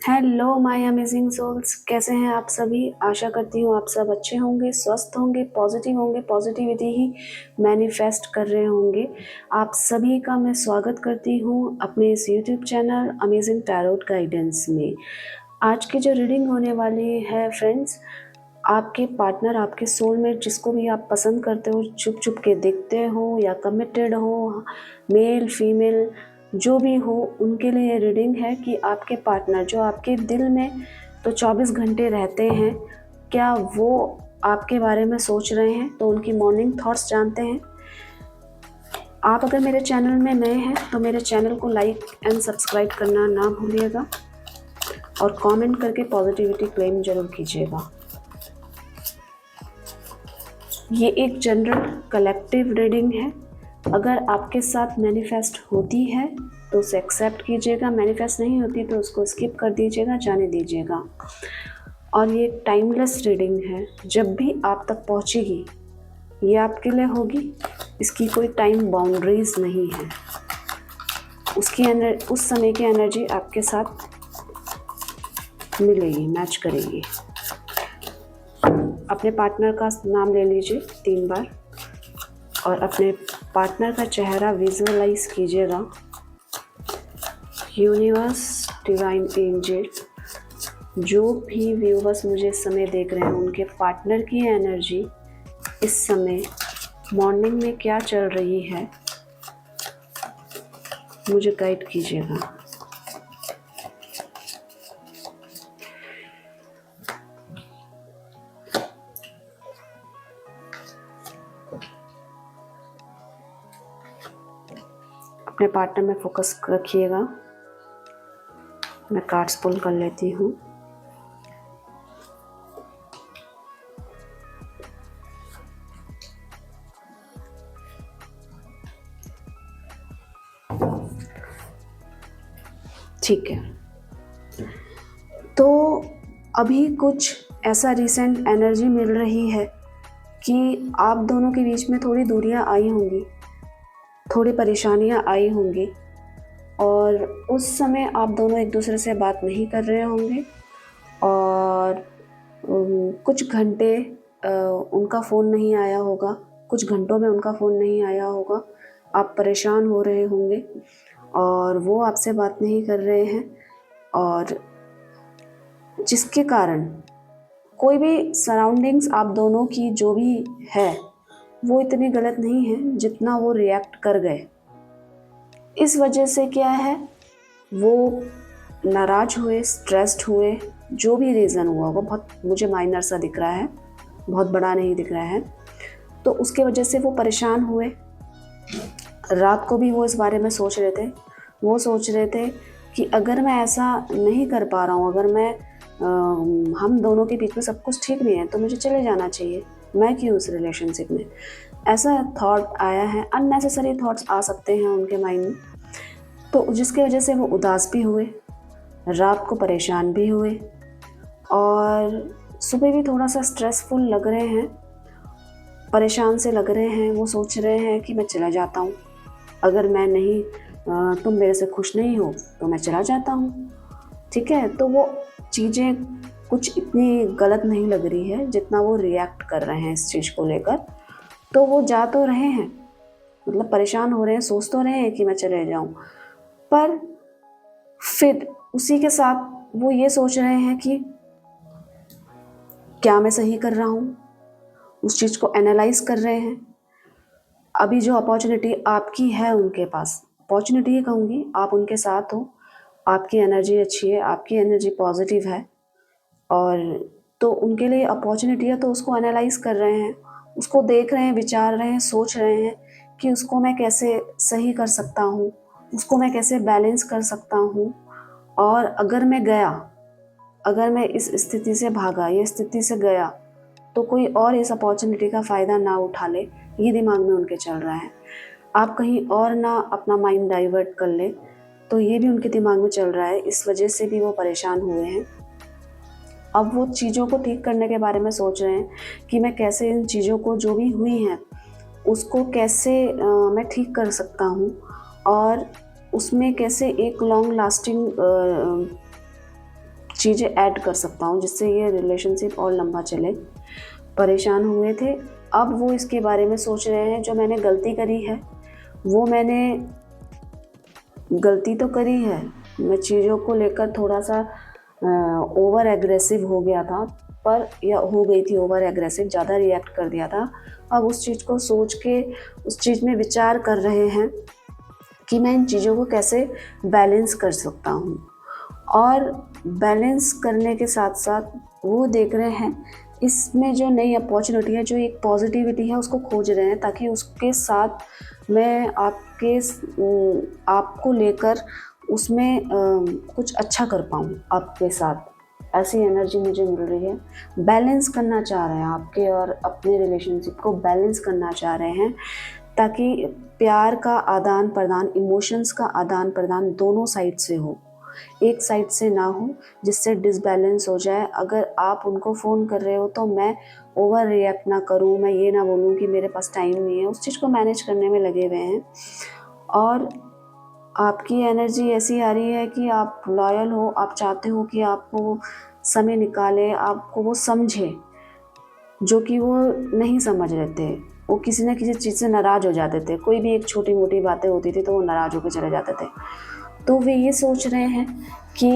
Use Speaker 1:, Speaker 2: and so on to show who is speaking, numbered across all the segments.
Speaker 1: Hello my amazing souls, कैसे हैं आप सभी। आशा करती हूँ आप सब अच्छे होंगे, स्वस्थ होंगे, पॉजिटिविटी ही मैनिफेस्ट कर रहे होंगे। आप सभी का मैं स्वागत करती हूँ अपने इस YouTube channel amazing tarot guidance में। आज की जो रीडिंग होने वाली है फ्रेंड्स, आपके पार्टनर, आपके सोलमेट, जिसको भी आप पसंद करते हो, छुप छुप के देखते हो या कमिटेड हो, मेल फीमेल जो भी हो, उनके लिए रीडिंग है कि आपके पार्टनर जो आपके दिल में तो 24 घंटे रहते हैं, क्या वो आपके बारे में सोच रहे हैं, तो उनकी मॉर्निंग थॉट्स जानते हैं। आप अगर मेरे चैनल में नए हैं तो मेरे चैनल को लाइक एंड सब्सक्राइब करना ना भूलिएगा और कमेंट करके पॉजिटिविटी क्लेम जरूर कीजिएगा। ये एक जनरल कलेक्टिव रीडिंग है। अगर आपके साथ मैनिफेस्ट होती है तो उसे एक्सेप्ट कीजिएगा, मैनिफेस्ट नहीं होती तो उसको स्किप कर दीजिएगा, जाने दीजिएगा। और ये एक टाइमलेस रीडिंग है, जब भी आप तक पहुंचेगी ये आपके लिए होगी। इसकी कोई टाइम बाउंड्रीज नहीं है। उस समय की एनर्जी आपके साथ मिलेगी, मैच करेगी। अपने पार्टनर का नाम ले लीजिए 3 बार और अपने पार्टनर का चेहरा विजुअलाइज कीजिएगा। यूनिवर्स, डिवाइन एंजल, जो भी व्यूवर्स मुझे इस समय देख रहे हैं, उनके पार्टनर की एनर्जी इस समय मॉर्निंग में क्या चल रही है, मुझे गाइड कीजिएगा। अपने पार्टनर में फोकस रखिएगा। मैं कार्ड्स पुल कर लेती हूँ। ठीक है, तो अभी कुछ ऐसा रिसेंट एनर्जी मिल रही है कि आप दोनों के बीच में थोड़ी दूरियां आई होंगी, थोड़ी परेशानियां आई होंगी और उस समय आप दोनों एक दूसरे से बात नहीं कर रहे होंगे और कुछ घंटे उनका फ़ोन नहीं आया होगा, कुछ घंटों में उनका फ़ोन नहीं आया होगा। आप परेशान हो रहे होंगे और वो आपसे बात नहीं कर रहे हैं, और जिसके कारण कोई भी सराउंडिंग्स आप दोनों की जो भी है वो इतनी गलत नहीं है जितना वो रिएक्ट कर गए। इस वजह से क्या है, वो नाराज हुए, स्ट्रेस्ड हुए, जो भी रीज़न हुआ वो बहुत मुझे माइनर सा दिख रहा है, बहुत बड़ा नहीं दिख रहा है। तो उसके वजह से वो परेशान हुए। रात को भी वो इस बारे में सोच रहे थे। वो सोच रहे थे कि अगर मैं ऐसा नहीं कर पा रहा हूँ, अगर मैं हम दोनों के बीच में सब कुछ ठीक नहीं है तो मुझे चले जाना चाहिए, मैं क्यों उस रिलेशनशिप में। ऐसा थॉट आया है, अननेसेसरी थॉट्स आ सकते हैं उनके माइंड में, तो जिसकी वजह से वो उदास भी हुए, रात को परेशान भी हुए और सुबह भी थोड़ा सा स्ट्रेसफुल लग रहे हैं, परेशान से लग रहे हैं। वो सोच रहे हैं कि मैं चला जाता हूँ, अगर मैं नहीं तुम मेरे से खुश नहीं हो तो मैं चला जाता हूँ। ठीक है, तो वो चीज़ें कुछ इतनी गलत नहीं लग रही है जितना वो रिएक्ट कर रहे हैं इस चीज़ को लेकर। तो वो जा तो रहे हैं, मतलब परेशान हो रहे हैं, सोच तो रहे हैं कि मैं चले जाऊँ, पर फिर उसी के साथ वो ये सोच रहे हैं कि क्या मैं सही कर रहा हूँ, उस चीज़ को एनालाइज कर रहे हैं। अभी जो अपॉर्चुनिटी आपकी है उनके पास, अपॉर्चुनिटी ही कहूँगी, आप उनके साथ हो, आपकी एनर्जी अच्छी है, आपकी एनर्जी पॉजिटिव है और तो उनके लिए अपॉर्चुनिटी है, तो उसको एनालाइज कर रहे हैं, उसको देख रहे हैं, विचार रहे हैं, सोच रहे हैं कि उसको मैं कैसे सही कर सकता हूँ, उसको मैं कैसे बैलेंस कर सकता हूँ। और अगर मैं गया, अगर मैं इस स्थिति से भागा, ये स्थिति से गया, तो कोई और इस अपॉर्चुनिटी का फ़ायदा ना उठा ले, ये दिमाग में उनके चल रहा है। आप कहीं और ना अपना माइंड डाइवर्ट कर ले, तो ये भी उनके दिमाग में चल रहा है। इस वजह से भी वो परेशान हुए हैं। अब वो चीज़ों को ठीक करने के बारे में सोच रहे हैं कि मैं कैसे इन चीज़ों को जो भी हुई हैं उसको कैसे मैं ठीक कर सकता हूँ और उसमें कैसे एक लॉन्ग लास्टिंग चीज़ें ऐड कर सकता हूँ जिससे ये रिलेशनशिप और लंबा चले। परेशान हुए थे, अब वो इसके बारे में सोच रहे हैं। जो मैंने गलती करी है, वो मैंने गलती तो करी है, मैं चीज़ों को लेकर थोड़ा सा ओवर एग्रेसिव हो गया था, पर या हो गई थी ओवर एग्रेसिव, ज़्यादा रिएक्ट कर दिया था। अब उस चीज़ को सोच के उस चीज़ में विचार कर रहे हैं कि मैं इन चीज़ों को कैसे बैलेंस कर सकता हूँ। और बैलेंस करने के साथ साथ वो देख रहे हैं इसमें जो नई अपॉर्चुनिटी है, जो एक पॉजिटिविटी है, उसको खोज रहे हैं, ताकि उसके साथ मैं आपको लेकर उसमें कुछ अच्छा कर पाऊँ आपके साथ। ऐसी एनर्जी मुझे मिल रही है। बैलेंस करना चाह रहे हैं, आपके और अपने रिलेशनशिप को बैलेंस करना चाह रहे हैं, ताकि प्यार का आदान प्रदान, इमोशंस का आदान प्रदान दोनों साइड से हो, एक साइड से ना हो, जिससे डिसबैलेंस हो जाए। अगर आप उनको फ़ोन कर रहे हो तो मैं ओवर रिएक्ट ना करूं, मैं ये ना बोलूं कि मेरे पास टाइम नहीं है, उस चीज़ को मैनेज करने में लगे हुए हैं। और आपकी एनर्जी ऐसी आ रही है कि आप लॉयल हो, आप चाहते हो कि आपको वो समय निकाले, आपको वो समझे, जो कि वो नहीं समझ रहे थे। वो किसी न किसी चीज़ से नाराज़ हो जाते थे, कोई भी एक छोटी मोटी बातें होती थी तो वो नाराज़ होकर चले जाते थे। तो वे ये सोच रहे हैं कि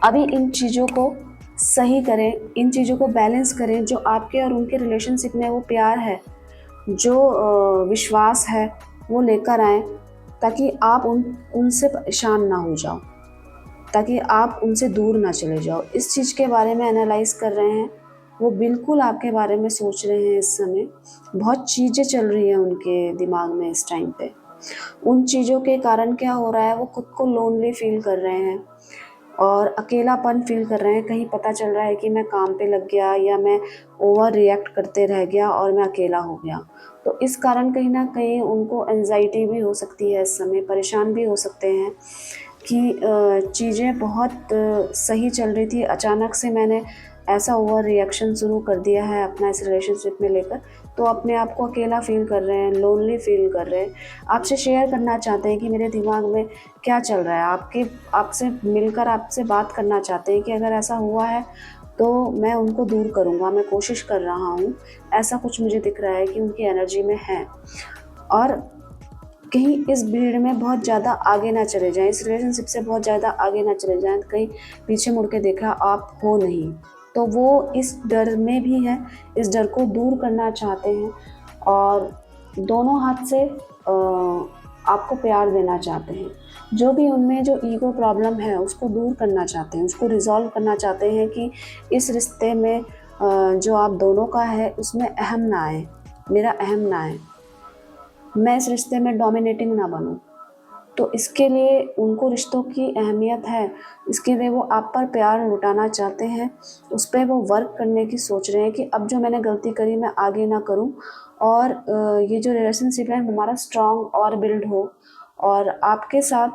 Speaker 1: अभी इन चीज़ों को सही करें, इन चीज़ों को बैलेंस करें। जो आपके और उनके रिलेशनशिप में वो प्यार है, जो विश्वास है, वो लेकर आएँ, ताकि आप उनसे परेशान ना हो जाओ, ताकि आप उनसे दूर ना चले जाओ। इस चीज़ के बारे में एनालाइज़ कर रहे हैं। वो बिल्कुल आपके बारे में सोच रहे हैं इस समय। बहुत चीज़ें चल रही हैं उनके दिमाग में इस टाइम पे। उन चीज़ों के कारण क्या हो रहा है, वो खुद को लोनली फ़ील कर रहे हैं और अकेलापन फ़ील कर रहे हैं। कहीं पता चल रहा है कि मैं काम पे लग गया, या मैं ओवर रिएक्ट करते रह गया और मैं अकेला हो गया। तो इस कारण कहीं न कहीं उनको एंग्ज़ायटी भी हो सकती है इस समय, परेशान भी हो सकते हैं कि चीज़ें बहुत सही चल रही थी, अचानक से मैंने ऐसा ओवर रिएक्शन शुरू कर दिया है अपना इस रिलेशनशिप में लेकर। तो अपने आप को अकेला फ़ील कर रहे हैं, लोनली फ़ील कर रहे हैं। आपसे शेयर करना चाहते हैं कि मेरे दिमाग में क्या चल रहा है, आपसे मिलकर आपसे बात करना चाहते हैं कि अगर ऐसा हुआ है तो मैं उनको दूर करूँगा, मैं कोशिश कर रहा हूँ। ऐसा कुछ मुझे दिख रहा है कि उनकी एनर्जी में है। और कहीं इस भीड़ में बहुत ज़्यादा आगे ना चले जाएँ, इस रिलेशनशिप से बहुत ज़्यादा आगे ना चले जाएँ, कहीं पीछे मुड़ के देखा आप हो नहीं। तो वो इस डर में भी हैं, इस डर को दूर करना चाहते हैं और दोनों हाथ से आपको प्यार देना चाहते हैं। जो भी उनमें जो ईगो प्रॉब्लम है उसको दूर करना चाहते हैं, उसको रिज़ॉल्व करना चाहते हैं कि इस रिश्ते में जो आप दोनों का है उसमें अहम ना आए, मेरा अहम ना आए। मैं इस रिश्ते में डोमिनेटिंग ना बनूँ। तो इसके लिए उनको रिश्तों की अहमियत है, इसके लिए वो आप पर प्यार लुटाना चाहते हैं, उस पे वो वर्क करने की सोच रहे हैं कि अब जो मैंने गलती करी मैं आगे ना करूं, और ये जो रिलेशनशिप है हमारा स्ट्रॉन्ग और बिल्ड हो, और आपके साथ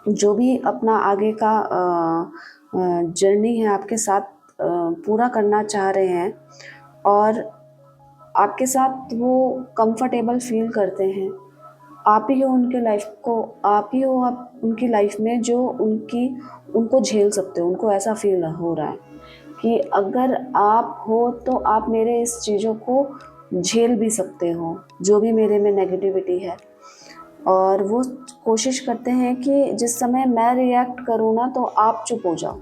Speaker 1: जो भी अपना आगे का जर्नी है आपके साथ पूरा करना चाह रहे हैं, और आपके साथ वो कंफर्टेबल फील करते हैं। आप ही हो उनके लाइफ को, आप ही हो आप उनकी लाइफ में जो उनको झेल सकते हो। उनको ऐसा फील हो रहा है कि अगर आप हो तो आप मेरे इस चीज़ों को झेल भी सकते हो, जो भी मेरे में नेगेटिविटी है। और वो कोशिश करते हैं कि जिस समय मैं रिएक्ट करूँ ना तो आप चुप हो जाओ,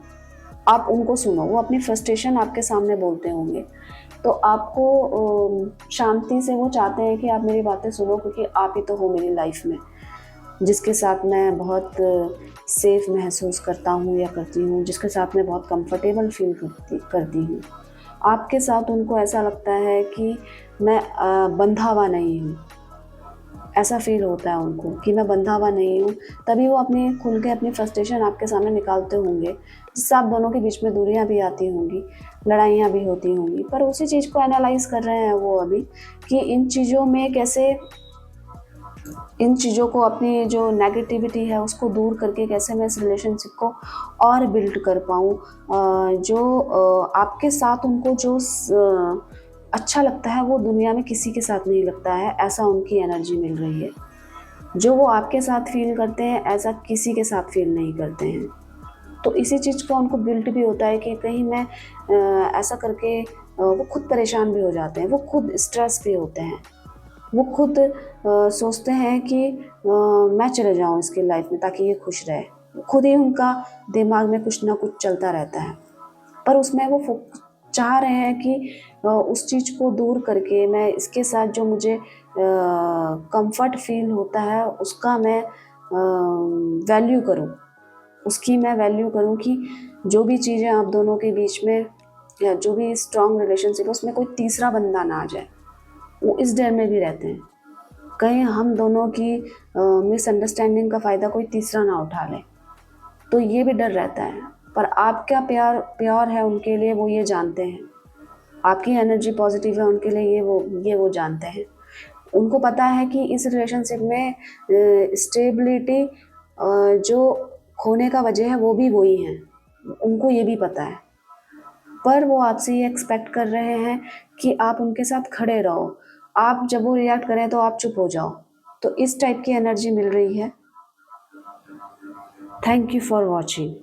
Speaker 1: आप उनको सुनो। वो अपनी फ्रस्ट्रेशन आपके सामने बोलते होंगे, तो आपको शांति से वो चाहते हैं कि आप मेरी बातें सुनो, क्योंकि आप ही तो हो मेरी लाइफ में, जिसके साथ मैं बहुत सेफ़ महसूस करता हूँ या करती हूँ, जिसके साथ मैं बहुत कंफर्टेबल फील करती हूँ। आपके साथ उनको ऐसा लगता है कि मैं बंधा हुआ नहीं हूँ, ऐसा फ़ील होता है उनको कि मैं बंधा हुआ नहीं हूँ। तभी वो अपनी खुल के अपनी फ्रस्ट्रेशन आपके सामने निकालते होंगे, जिससे आप दोनों के बीच में दूरियाँ भी आती होंगी, लड़ाइयाँ भी होती होंगी। पर उसी चीज़ को एनालाइज़ कर रहे हैं वो अभी, कि इन चीज़ों में कैसे, इन चीज़ों को, अपनी जो नेगेटिविटी है उसको दूर करके कैसे मैं इस रिलेशनशिप को और बिल्ड कर पाऊँ। आपके साथ उनको जो अच्छा लगता है वो दुनिया में किसी के साथ नहीं लगता है, ऐसा उनकी एनर्जी मिल रही है। जो वो आपके साथ फ़ील करते हैं ऐसा किसी के साथ फ़ील नहीं करते हैं। तो इसी चीज़ का उनको गिल्ट भी होता है कि कहीं मैं ऐसा करके वो खुद परेशान भी हो जाते हैं, वो खुद स्ट्रेस भी होते हैं, वो खुद सोचते हैं कि मैं चले जाऊँ इसकी लाइफ में ताकि ये खुश रहे। खुद ही उनका दिमाग में कुछ ना कुछ चलता रहता है, पर उसमें वो चाह रहे हैं कि उस चीज़ को दूर करके मैं इसके साथ जो मुझे कंफर्ट फील होता है उसका मैं वैल्यू करूँ, उसकी मैं वैल्यू करूँ कि जो भी चीज़ें आप दोनों के बीच में या जो भी स्ट्रॉन्ग रिलेशनशिप है उसमें कोई तीसरा बंदा ना आ जाए। वो इस डर में भी रहते हैं, कहीं हम दोनों की मिसअंडरस्टैंडिंग का फ़ायदा कोई तीसरा ना उठा ले, तो ये भी डर रहता है। पर आपका प्यार प्योर है उनके लिए, वो ये जानते हैं, आपकी एनर्जी पॉजिटिव है उनके लिए, ये वो जानते हैं। उनको पता है कि इस रिलेशनशिप में स्टेबिलिटी जो खोने का वजह है वो भी वही है, उनको ये भी पता है। पर वो आपसे ये एक्सपेक्ट कर रहे हैं कि आप उनके साथ खड़े रहो, आप जब वो रिएक्ट करें तो आप चुप हो जाओ। तो इस टाइप की एनर्जी मिल रही है। Thank you for watching.